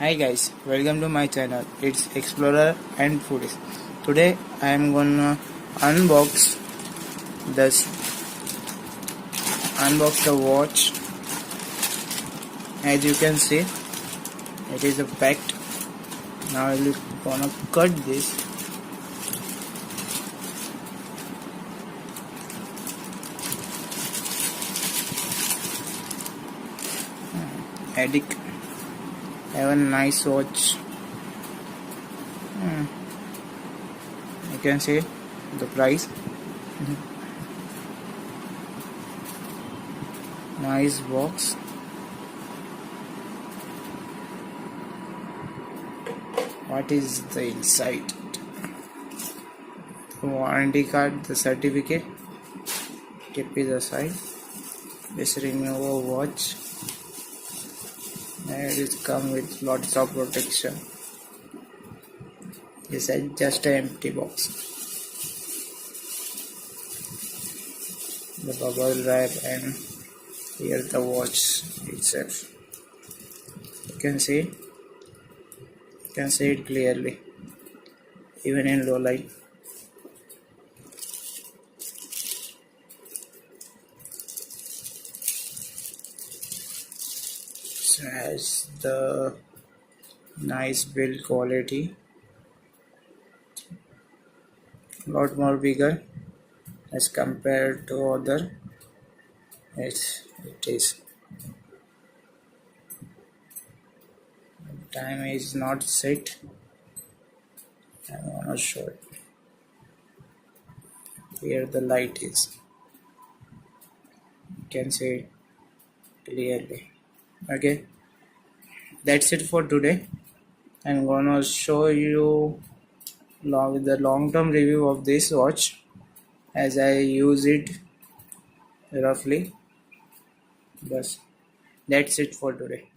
Hi guys, welcome to my channel. It's Explorer and Foodies. Today I am gonna unbox this the watch. As you can see, it is a packed. Now I'm gonna cut this. Addict. Have a nice watch. You can see the price. Nice box. What is the inside? The warranty card, the certificate. Keep it aside. This remover watch. And it comes with lots of protection. This is just an empty box. The bubble wrap and here the watch itself. You can see it clearly, even in low light. So has the nice build quality, lot more bigger as compared to other. It is. Time is not set. I wanna show it. Here the light is. You can see it clearly. Okay, that's it for today. I'm gonna show you the long-term review of this watch as I use it roughly. But that's it for today.